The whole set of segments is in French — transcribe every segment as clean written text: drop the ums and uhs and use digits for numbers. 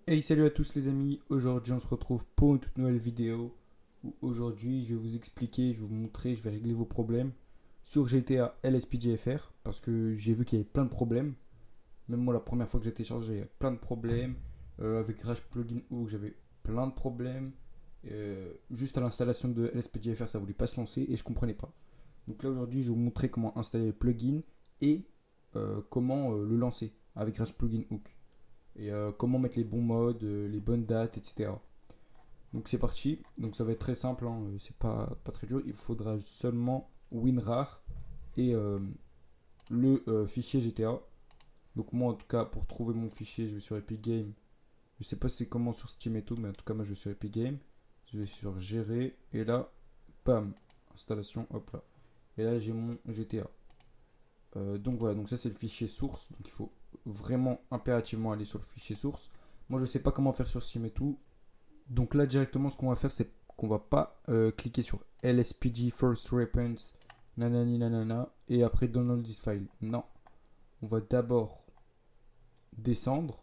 Hey, salut à tous les amis, aujourd'hui on se retrouve pour une toute nouvelle vidéo où aujourd'hui je vais vous expliquer, je vais vous montrer, je vais régler vos problèmes sur GTA LSPDFR parce que j'ai vu qu'il y avait plein de problèmes. Même moi la première fois que j'ai téléchargé, il y avait plein de problèmes. Avec Rage Plugin Hook, j'avais plein de problèmes. Juste à l'installation de LSPDFR, ça voulait pas se lancer et je comprenais pas. Donc là aujourd'hui je vais vous montrer comment installer le plugin et comment le lancer avec Rage Plugin Hook et comment mettre les bons modes, les bonnes dates, etc. Donc c'est parti. Donc ça va être très simple, hein, c'est pas très dur. Il faudra seulement WinRAR et le fichier GTA. Donc moi en tout cas pour trouver mon fichier je vais sur Epic Games. Je sais pas c'est comment sur Steam et tout, mais en tout cas moi je vais sur Epic Games. Je vais sur gérer et là, bam, installation, hop là. Et là j'ai mon GTA. Donc voilà, donc ça c'est le fichier source. Donc il faut vraiment impérativement aller sur le fichier source. Moi je sais pas comment faire sur Steam et tout. Donc là directement ce qu'on va faire c'est qu'on va pas cliquer sur LSPG First Reference nanani nanana et après download this file. Non, on va d'abord descendre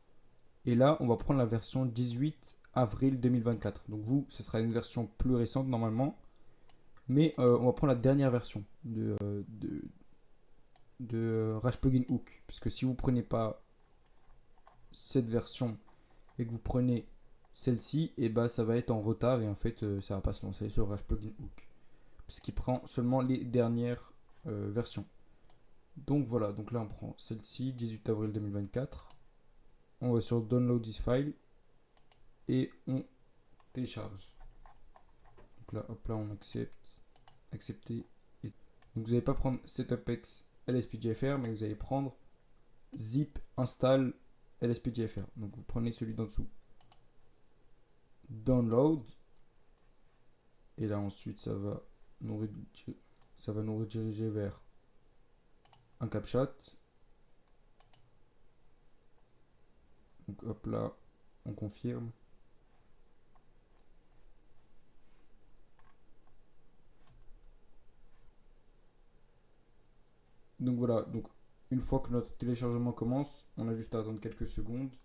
et là on va prendre la version 18 avril 2024. Donc vous ce sera une version plus récente normalement, mais on va prendre la dernière version de Rage Plugin Hook. Parce que si vous prenez pas cette version et que vous prenez celle-ci, et bah ça va être en retard et en fait ça va pas se lancer sur Rage Plugin Hook. Parce qu'il prend seulement les dernières versions. Donc voilà, donc là on prend celle-ci, 18 avril 2024. On va sur Download this file et on télécharge. Donc là, hop là, on accepte, accepter. Et donc vous n'allez pas prendre setupx lspgfr, mais vous allez prendre zip install lspgfr. Donc vous prenez celui d'en dessous. Download. Et là ensuite ça va nous rediriger vers un CapCut. Donc hop là, on confirme. Donc voilà, donc une fois que notre téléchargement commence, on a juste à attendre quelques secondes.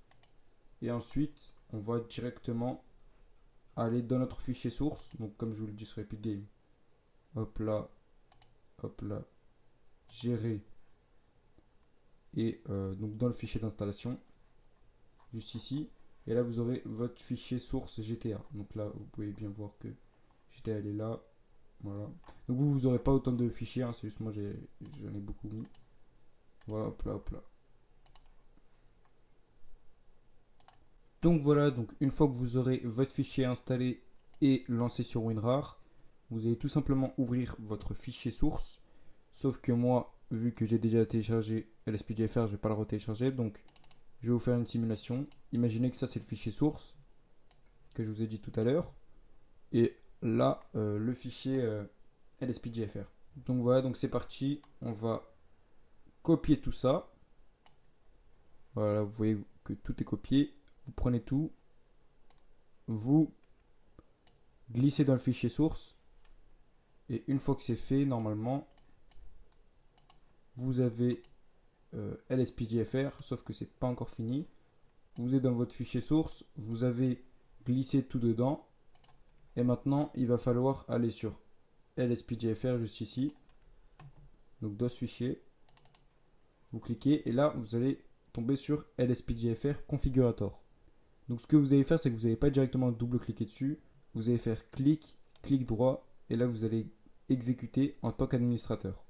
Et ensuite, on va directement aller dans notre fichier source. Donc comme je vous le dis sur Epic Games, hop là, gérer. Et donc dans le fichier d'installation, juste ici. Et là, vous aurez votre fichier source GTA. Donc là, vous pouvez bien voir que GTA elle est là. Voilà. Donc vous n'aurez pas autant de fichiers, hein, c'est juste moi j'en ai beaucoup mis. Voilà, hop là, hop là. Donc voilà, donc une fois que vous aurez votre fichier installé et lancé sur WinRAR, vous allez tout simplement ouvrir votre fichier source. Sauf que moi, vu que j'ai déjà téléchargé LSPDFR, je ne vais pas le retélécharger. Donc je vais vous faire une simulation. Imaginez que ça c'est le fichier source que je vous ai dit tout à l'heure. Et là, le fichier LSPDFR. Donc voilà, donc c'est parti. On va copier tout ça. Voilà, vous voyez que tout est copié. Vous prenez tout, vous glissez dans le fichier source. Et une fois que c'est fait, normalement, vous avez LSPDFR, sauf que c'est pas encore fini. Vous êtes dans votre fichier source, vous avez glissé tout dedans. Et maintenant, il va falloir aller sur LSPDFR juste ici. Donc dans ce fichier, vous cliquez et là, vous allez tomber sur LSPDFR Configurator. Donc ce que vous allez faire, c'est que vous n'allez pas directement double-cliquer dessus. Vous allez faire clic, clic droit, et là, vous allez exécuter en tant qu'administrateur.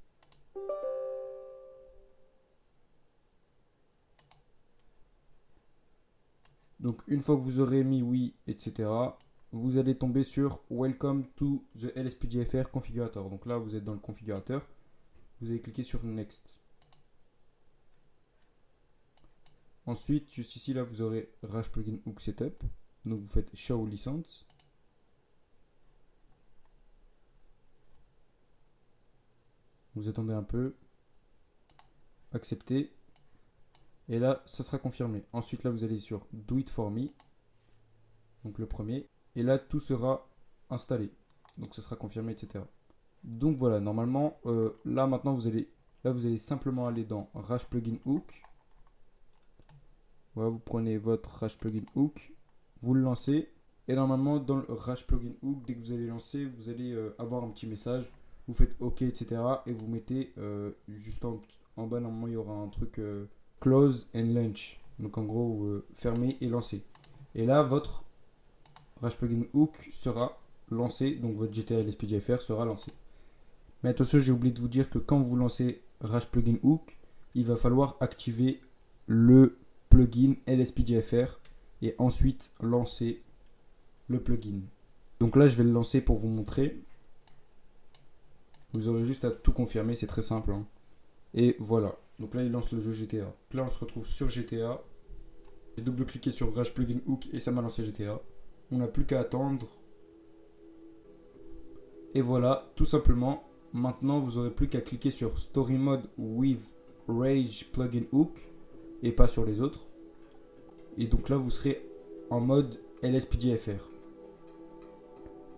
Donc une fois que vous aurez mis oui, etc., vous allez tomber sur Welcome to the LSPDFR Configurator. Donc là, vous êtes dans le configurateur. Vous allez cliquer sur Next. Ensuite, juste ici, là, vous aurez Rage Plugin Hook Setup. Donc vous faites Show License. Vous attendez un peu. Acceptez. Et là, ça sera confirmé. Ensuite, là, vous allez sur Do It For Me. Donc le premier. Et là, tout sera installé. Donc ça sera confirmé, etc. Donc voilà, normalement, là maintenant, vous allez simplement aller dans Rage Plugin Hook. Voilà, vous prenez votre Rage Plugin Hook. vous le lancez. Et normalement, dans le Rage Plugin Hook, dès que vous allez lancer, vous allez avoir un petit message. Vous faites OK, etc. Et vous mettez juste en bas, normalement, il y aura un truc Close and Launch. Donc en gros, fermer et lancer. Et là, votre Rage Plugin Hook sera lancé. Donc votre GTA LSPDFR sera lancé. Mais attention, j'ai oublié de vous dire que quand vous lancez Rage Plugin Hook, il va falloir activer le plugin LSPDFR et ensuite lancer le plugin. Donc là, je vais le lancer pour vous montrer. Vous aurez juste à tout confirmer, c'est très simple. Hein. Et voilà. Donc là, il lance le jeu GTA. Donc là, on se retrouve sur GTA. J'ai double-cliqué sur Rage Plugin Hook et ça m'a lancé GTA. On n'a plus qu'à attendre. Et voilà, tout simplement. Maintenant, vous n'aurez plus qu'à cliquer sur Story Mode with Rage Plugin Hook et pas sur les autres. Et donc là, vous serez en mode LSPDFR.